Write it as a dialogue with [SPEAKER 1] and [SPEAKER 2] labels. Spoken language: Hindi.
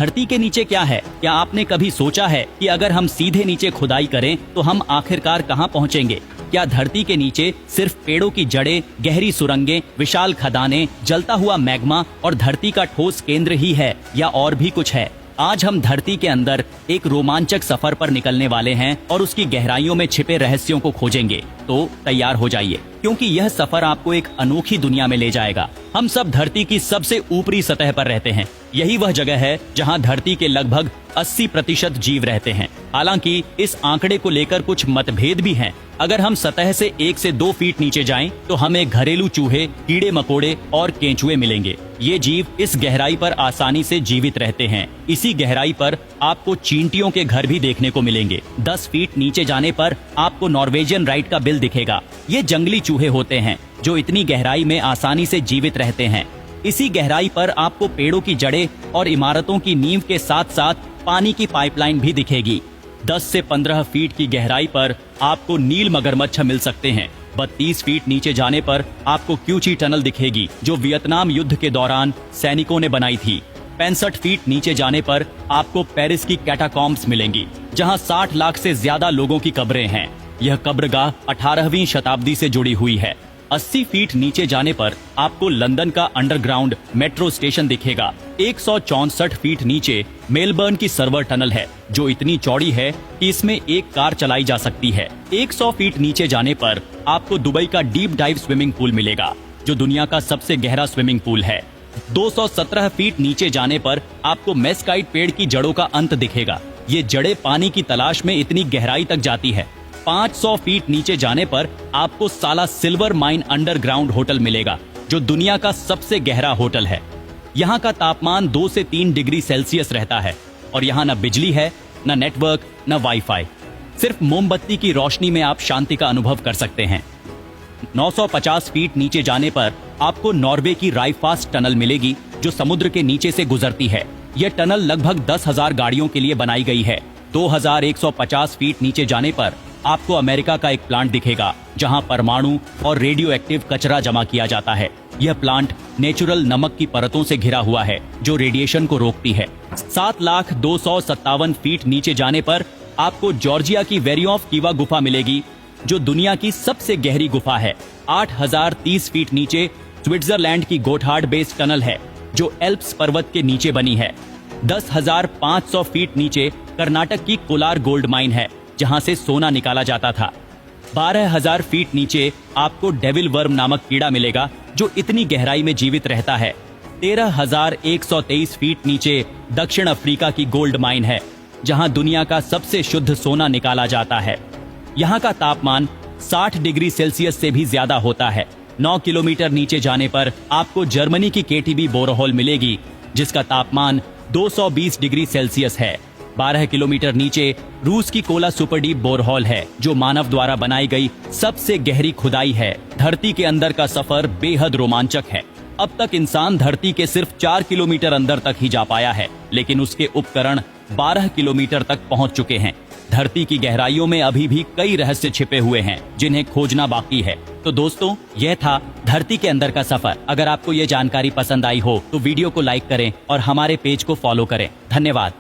[SPEAKER 1] धरती के नीचे क्या है? क्या आपने कभी सोचा है कि अगर हम सीधे नीचे खुदाई करें तो हम आखिरकार कहां पहुंचेंगे? क्या धरती के नीचे सिर्फ पेड़ों की जड़ें, गहरी सुरंगें, विशाल खदानें, जलता हुआ मैग्मा और धरती का ठोस केंद्र ही है, या और भी कुछ है? आज हम धरती के अंदर एक रोमांचक सफर पर निकलने वाले हैं और उसकी गहराइयों में छिपे रहस्यों को खोजेंगे। तो तैयार हो जाइए, क्योंकि यह सफर आपको एक अनोखी दुनिया में ले जाएगा। हम सब धरती की सबसे ऊपरी सतह पर रहते हैं। यही वह जगह है जहां धरती के लगभग 80% जीव रहते हैं। हालांकि इस आंकड़े को लेकर कुछ मतभेद भी हैं। अगर हम सतह से 1 से 2 फीट नीचे जाएं, तो हमें घरेलू चूहे, कीड़े मकोड़े और केंचुए मिलेंगे। ये जीव इस गहराई पर आसानी से जीवित रहते हैं। इसी गहराई पर आपको चींटियों के घर भी देखने को मिलेंगे। 10 फीट नीचे जाने पर आपको नॉर्वेजियन राइट का बिल दिखेगा। ये जंगली चूहे होते हैं जो इतनी गहराई में आसानी से जीवित रहते हैं। इसी गहराई पर आपको पेड़ों की जड़ें और इमारतों की नींव के साथ साथ पानी की पाइपलाइन भी दिखेगी। 10 से 15 फीट की गहराई पर आपको नील मगरमच्छ मिल सकते हैं। 32 फीट नीचे जाने पर आपको क्यूची टनल दिखेगी, जो वियतनाम युद्ध के दौरान सैनिकों ने बनाई थी। 65 फीट नीचे जाने पर आपको पेरिस की कैटाकॉम्ब्स मिलेंगी, जहां 60 लाख से ज्यादा लोगों की कब्रें हैं। यह कब्रगाह 18वीं शताब्दी से जुड़ी हुई है। 80 फीट नीचे जाने पर आपको लंदन का अंडरग्राउंड मेट्रो स्टेशन दिखेगा। 164 फीट नीचे मेलबर्न की सर्वर टनल है, जो इतनी चौड़ी है कि इसमें एक कार चलाई जा सकती है। 100 फीट नीचे जाने पर आपको दुबई का डीप डाइव स्विमिंग पूल मिलेगा, जो दुनिया का सबसे गहरा स्विमिंग पूल है। 217 फीट नीचे जाने पर आपको मेस्काइट पेड़ की जड़ों का अंत दिखेगा। ये जड़ें पानी की तलाश में इतनी गहराई तक जाती है। 500 फीट नीचे जाने पर आपको साला सिल्वर माइन अंडरग्राउंड होटल मिलेगा, जो दुनिया का सबसे गहरा होटल है। यहाँ का तापमान 2 से 3 डिग्री सेल्सियस रहता है और यहाँ न बिजली है, न नेटवर्क, न वाईफाई। सिर्फ मोमबत्ती की रोशनी में आप शांति का अनुभव कर सकते हैं। 950 फीट नीचे जाने पर आपको नॉर्वे की राइफास्ट टनल मिलेगी, जो समुद्र के नीचे से गुजरती है। यह टनल लगभग 10,000 गाड़ियों के लिए बनाई गई है। 2150 फीट नीचे जाने पर आपको अमेरिका का एक प्लांट दिखेगा, जहां परमाणु और रेडियो एक्टिव कचरा जमा किया जाता है। यह प्लांट नेचुरल नमक की परतों से घिरा हुआ है, जो रेडिएशन को रोकती है। 7,257 फीट नीचे जाने पर आपको जॉर्जिया की वेरी ऑफ कीवा गुफा मिलेगी, जो दुनिया की सबसे गहरी गुफा है। 8,030 फीट नीचे स्विट्जरलैंड की गोथार्ड बेस टनल है, जो एल्प्स पर्वत के नीचे बनी है। 10,500 फीट नीचे कर्नाटक की कोलार गोल्ड माइन है, जहां से सोना निकाला जाता था। 12,000 फीट नीचे आपको डेविल वर्म नामक कीड़ा मिलेगा, जो इतनी गहराई में जीवित रहता है। 13,123 फीट नीचे दक्षिण अफ्रीका की गोल्ड माइन है, जहां दुनिया का सबसे शुद्ध सोना निकाला जाता है। यहाँ का तापमान 60 डिग्री सेल्सियस से भी ज्यादा होता है। 9 किलोमीटर नीचे जाने पर आपको जर्मनी की केटीबी बोरहोल मिलेगी, जिसका तापमान 220 डिग्री सेल्सियस है। 12 किलोमीटर नीचे रूस की कोला सुपर डीप बोरहोल है, जो मानव द्वारा बनाई गई सबसे गहरी खुदाई है। धरती के अंदर का सफर बेहद रोमांचक है। अब तक इंसान धरती के सिर्फ 4 किलोमीटर अंदर तक ही जा पाया है, लेकिन उसके उपकरण 12 किलोमीटर तक पहुंच चुके हैं। धरती की गहराइयों में अभी भी कई रहस्य छिपे हुए हैं, जिन्हें खोजना बाकी है। तो दोस्तों, यह था धरती के अंदर का सफर। अगर आपको ये जानकारी पसंद आई हो तो वीडियो को लाइक करें और हमारे पेज को फॉलो करें। धन्यवाद।